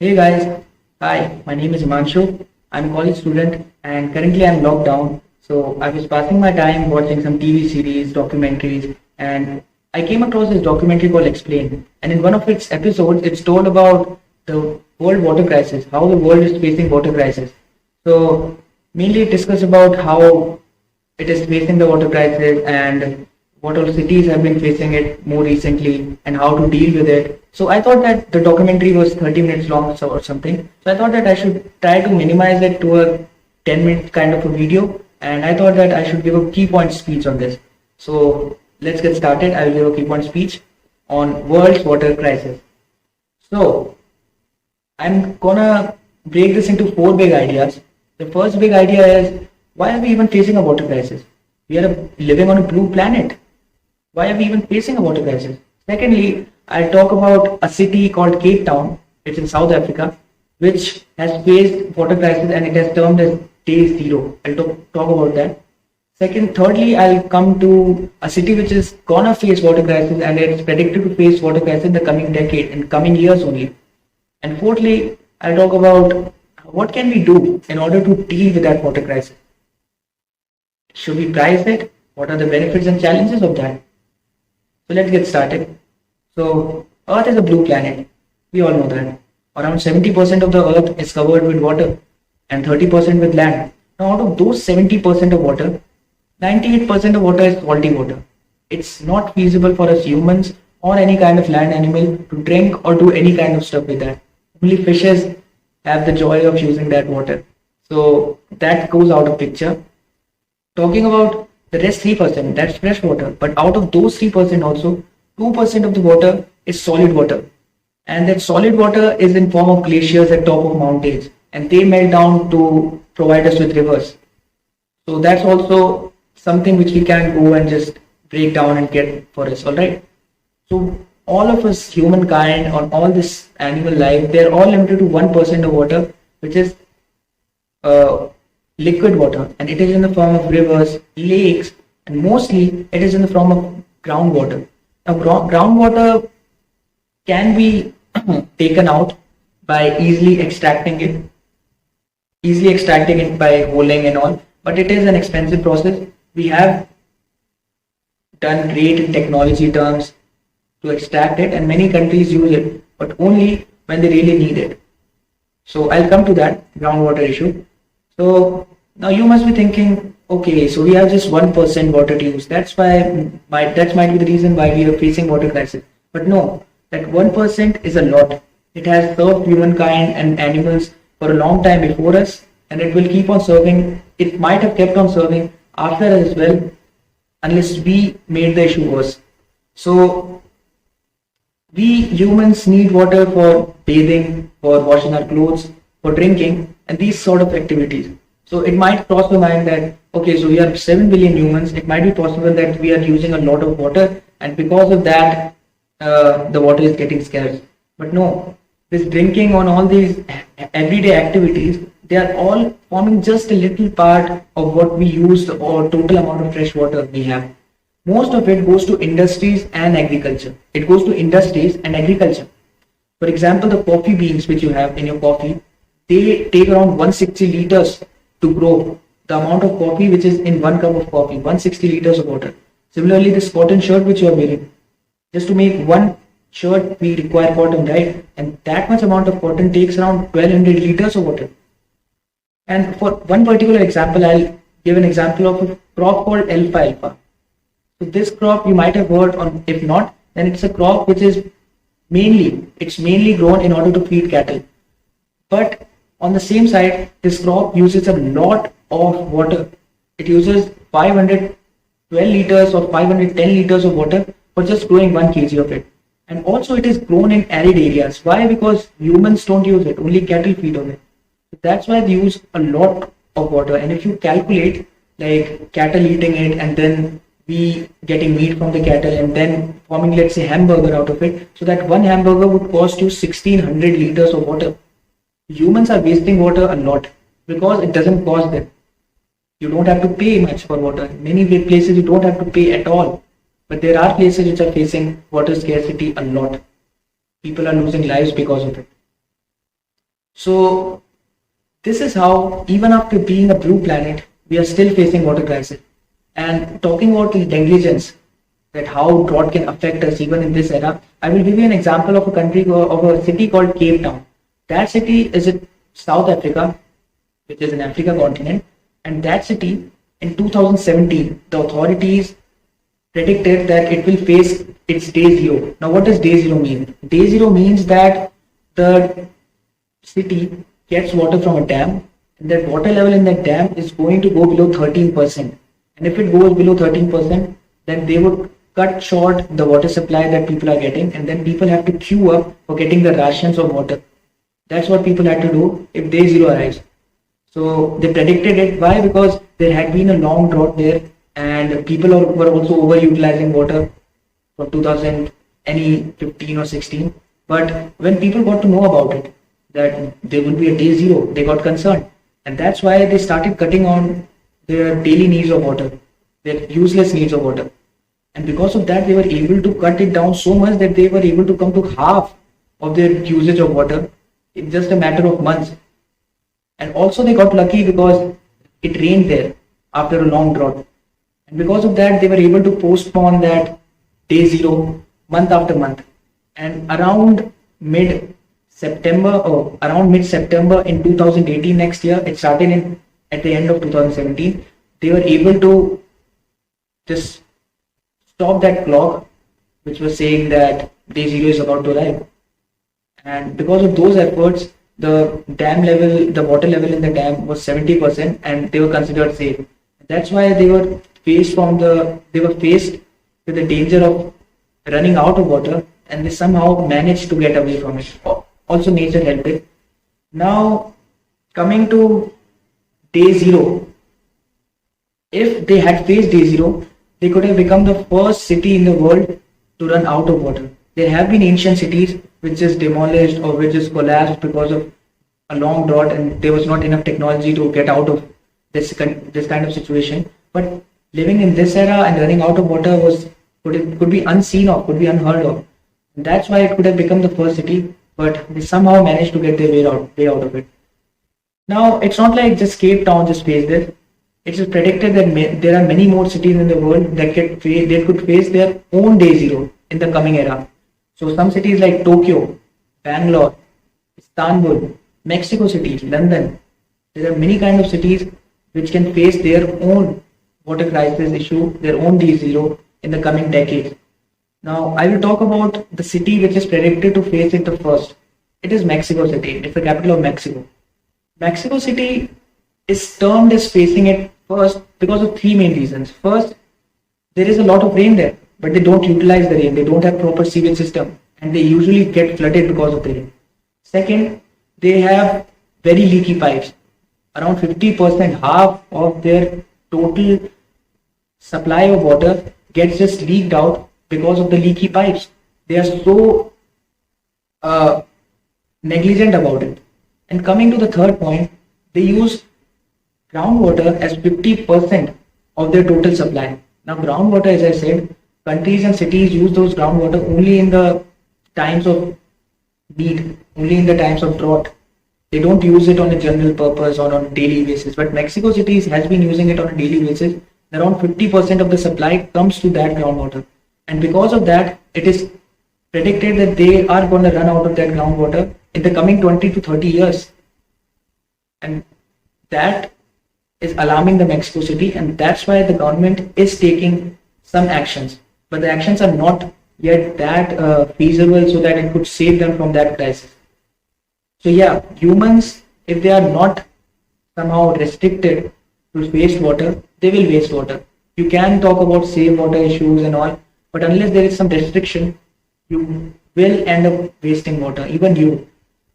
Hey guys, hi, my name is Himanshu. I'm a college student and currently I'm locked down. So I was passing my time watching some TV series, documentaries, and I came across this documentary called Explain. And in one of its episodes, it's told about the world water crisis, how the world is facing water crisis. So mainly it discussed about how it is facing the water crisis and what all cities have been facing it more recently and how to deal with it. So I thought that the documentary was 30 minutes long or something. So I thought that I should try to minimize it to a 10-minute kind of a video, and I thought that I should give a key point speech on this. So let's get started. I will give a key point speech on world's water crisis. So I'm gonna break this into four big ideas. The first big idea is, why are we even facing a water crisis? We are living on a blue planet. Why are we even facing a water crisis? Secondly, I'll talk about a city called Cape Town. It's in South Africa, which has faced water crisis and it has termed as day zero. I'll talk about that. Thirdly, I'll come to a city which is gonna face water crisis and it's predicted to face water crisis in the coming decade, in coming years only. And fourthly, I'll talk about what can we do in order to deal with that water crisis. Should we price it? What are the benefits and challenges of that? So let's get started. So Earth is a blue planet. We all know that. Around 70% of the Earth is covered with water and 30% with land. Now out of those 70% of water, 98% of water is salty water. It's not feasible for us humans or any kind of land animal to drink or do any kind of stuff with that. Only fishes have the joy of using that water. So that goes out of picture. Talking about the rest 3%, that's fresh water. But out of those 3% also, 2% of the water is solid water. And that solid water is in form of glaciers at top of mountains. And they melt down to provide us with rivers. So that's also something which we can go and just break down and get for us, alright? So all of us, humankind, on all this animal life, they're all limited to 1% of water, which is liquid water, and it is in the form of rivers, lakes, and mostly it is in the form of groundwater. Now, groundwater can be taken out by easily extracting it by holing and all, but it is an expensive process. We have done great in technology terms to extract it, and many countries use it, but only when they really need it. So I'll come to that groundwater issue. So now you must be thinking, okay, so we have just 1% water to use. That might be the reason why we are facing water crisis. But no, that 1% is a lot. It has served humankind and animals for a long time before us, and it will keep on serving. It might have kept on serving after us as well, unless we made the issue worse. So we humans need water for bathing, for washing our clothes, for drinking, and these sort of activities. So it might cross your mind that, okay, so we are 7 billion humans. It might be possible that we are using a lot of water, and because of that, the water is getting scarce. But no, this drinking on all these everyday activities, they are all forming just a little part of what we use or total amount of fresh water we have. Most of it goes to industries and agriculture. It goes to industries and agriculture. For example, the coffee beans which you have in your coffee, they take around 160 liters to grow the amount of coffee which is in one cup of coffee, 160 liters of water. Similarly, this cotton shirt which you are wearing, just to make one shirt we require cotton, right? And that much amount of cotton takes around 1200 liters of water. And for one particular example, I'll give an example of a crop called alfalfa. So this crop you might have heard on, if not, then it's a crop which is mainly grown in order to feed cattle. But on the same side, this crop uses a lot of water. It uses 512 liters or 510 liters of water for just growing 1 kg of it. And also it is grown in arid areas. Why? Because humans don't use it, only cattle feed on it. That's why they use a lot of water. And if you calculate like cattle eating it and then we getting meat from the cattle and then forming, let's say, hamburger out of it, so that one hamburger would cost you 1600 liters of water. Humans are wasting water a lot because it doesn't cost them. You don't have to pay much for water. In many places you don't have to pay at all. But there are places which are facing water scarcity a lot. People are losing lives because of it. So this is how, even after being a blue planet, we are still facing water crisis. And talking about the negligence, that how drought can affect us even in this era, I will give you an example of a of a city called Cape Town. That city is in South Africa, which is an Africa continent, and that city in 2017, the authorities predicted that it will face its day zero. Now, what does day zero mean? Day zero means that the city gets water from a dam, and that water level in that dam is going to go below 13%. And if it goes below 13%, then they would cut short the water supply that people are getting, and then people have to queue up for getting the rations of water. That's what people had to do if day zero arrives. So they predicted it. Why? Because there had been a long drought there, and people were also overutilizing water from 2015 or 16. But when people got to know about it, that there would be a day zero, they got concerned, and that's why they started cutting on their daily needs of water, their useless needs of water. And because of that, they were able to cut it down so much that they were able to come to half of their usage of water in just a matter of months. And also they got lucky because it rained there after a long drought. And because of that, they were able to postpone that day zero month after month. And around mid-September in 2018, next year, it started at the end of 2017, they were able to just stop that clock which was saying that day zero is about to arrive. And because of those efforts, the water level in the dam was 70%, and they were considered safe. That's why they were faced with the danger of running out of water, and they somehow managed to get away from it. Also, nature helped it. Now, coming to day zero, if they had faced day zero, they could have become the first city in the world to run out of water. There have been ancient cities which just demolished or which just collapsed because of a long drought, and there was not enough technology to get out of this kind of situation. But living in this era and running out of water could be unseen of, could be unheard of. And that's why it could have become the first city, but they somehow managed to get their way out of it. Now, it's not like just Cape Town just faced this. It is predicted that there are many more cities in the world that could face their own day zero in the coming era. So some cities like Tokyo, Bangalore, Istanbul, Mexico City, London, there are many kinds of cities which can face their own water crisis issue, their own day zero in the coming decades. Now, I will talk about the city which is predicted to face it the first. It is Mexico City. It's the capital of Mexico. Mexico City is termed as facing it first because of three main reasons. First, there is a lot of rain there, but they don't utilize the rain. They don't have proper sewage system, and they usually get flooded because of the rain. Second, they have very leaky pipes. Around 50%, half of their total supply of water gets just leaked out because of the leaky pipes. They are so negligent about it. And coming to the third point, they use groundwater as 50% of their total supply. Now, groundwater, as I said, countries and cities use those groundwater only in the times of need, only in the times of drought. They don't use it on a general purpose or on a daily basis. But Mexico City has been using it on a daily basis. Around 50% of the supply comes to that groundwater. And because of that, it is predicted that they are going to run out of that groundwater in the coming 20 to 30 years. And that is alarming the Mexico City, and that's why the government is taking some actions. But the actions are not yet that feasible so that it could save them from that crisis. So yeah, humans, if they are not somehow restricted to waste water, they will waste water. You can talk about save water issues and all, but unless there is some restriction, you will end up wasting water, even you.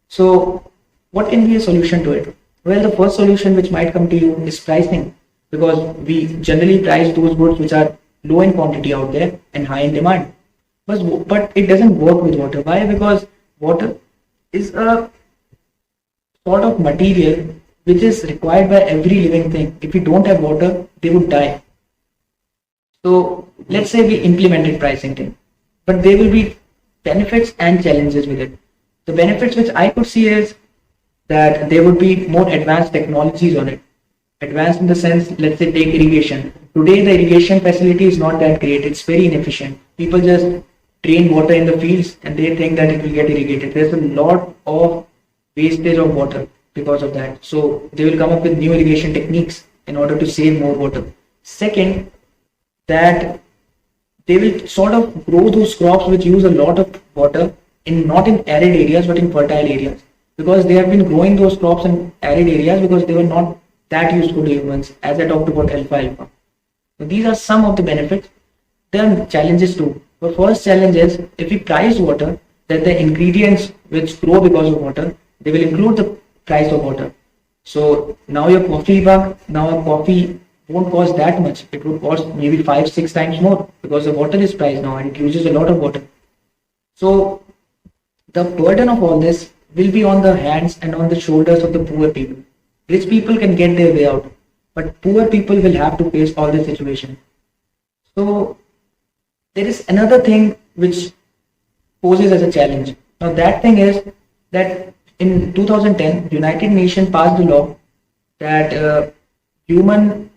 So what can be a solution to it? Well, the first solution which might come to you is pricing, because we generally price those goods which are low in quantity out there and high in demand. But it doesn't work with water. Why? Because water is a sort of material which is required by every living thing. If we don't have water, they would die. So let's say we implemented pricing thing, but there will be benefits and challenges with it. The benefits which I could see is that there would be more advanced technologies on it. Advanced in the sense, let's say take irrigation. Today the irrigation facility is not that great. It's very inefficient. People just drain water in the fields and they think that it will get irrigated. There's a lot of wastage of water because of that. So they will come up with new irrigation techniques in order to save more water. Second, that they will sort of grow those crops which use a lot of water in not in arid areas but in fertile areas, because they have been growing those crops in arid areas because they were not that useful to humans, as I talked about alfalfa. So these are some of the benefits. There are challenges too. The first challenge is, if we price water, that the ingredients which grow because of water, they will include the price of water. So now your coffee mug, now a coffee won't cost that much. It would cost maybe 5-6 times more because the water is priced now and it uses a lot of water. So the burden of all this will be on the hands and on the shoulders of the poor people. Rich people can get their way out, but poor people will have to face all this situation. So there is another thing which poses as a challenge. Now that thing is that in 2010, United Nations passed a law that human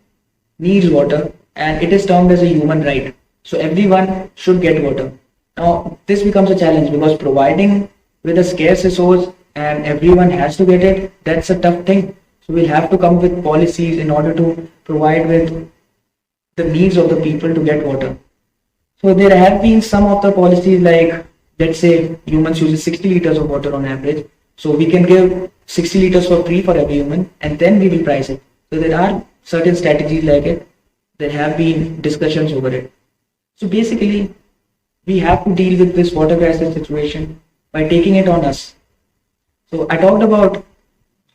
needs water and it is termed as a human right. So everyone should get water. Now this becomes a challenge because providing with a scarce resource and everyone has to get it, that's a tough thing. So we'll have to come with policies in order to provide with the needs of the people to get water. So there have been some of the policies like, let's say humans use 60 liters of water on average. So we can give 60 liters for free for every human and then we will price it. So there are certain strategies like it. There have been discussions over it. So basically, we have to deal with this water crisis situation by taking it on us. So I talked about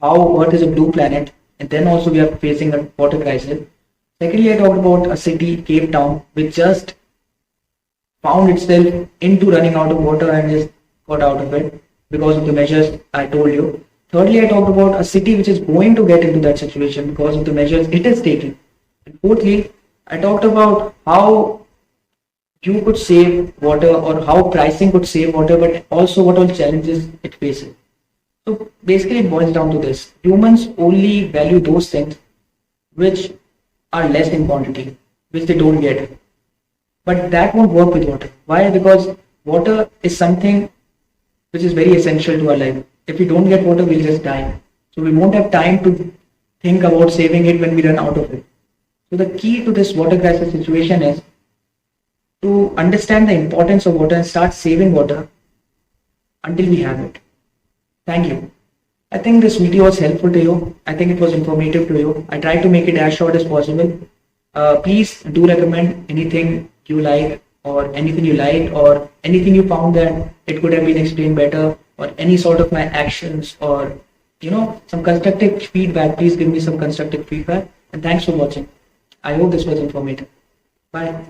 how Earth is a blue planet and then also we are facing a water crisis. Secondly, I talked about a city, Cape Town, which just found itself into running out of water and just got out of it because of the measures I told you. Thirdly, I talked about a city which is going to get into that situation because of the measures it is taking. And fourthly, I talked about how you could save water or how pricing could save water, but also what all challenges it faces. So basically it boils down to this. Humans only value those things which are less in quantity, which they don't get. But that won't work with water. Why? Because water is something which is very essential to our life. If we don't get water, we'll just die. So we won't have time to think about saving it when we run out of it. So the key to this water crisis situation is to understand the importance of water and start saving water until we have it. Thank you. I think this video was helpful to you. I think it was informative to you. I tried to make it as short as possible. Please do recommend anything you like or anything you liked or anything you found that it could have been explained better, or any sort of my actions, or some constructive feedback. Please give me some constructive feedback, and thanks for watching. I hope this was informative. Bye.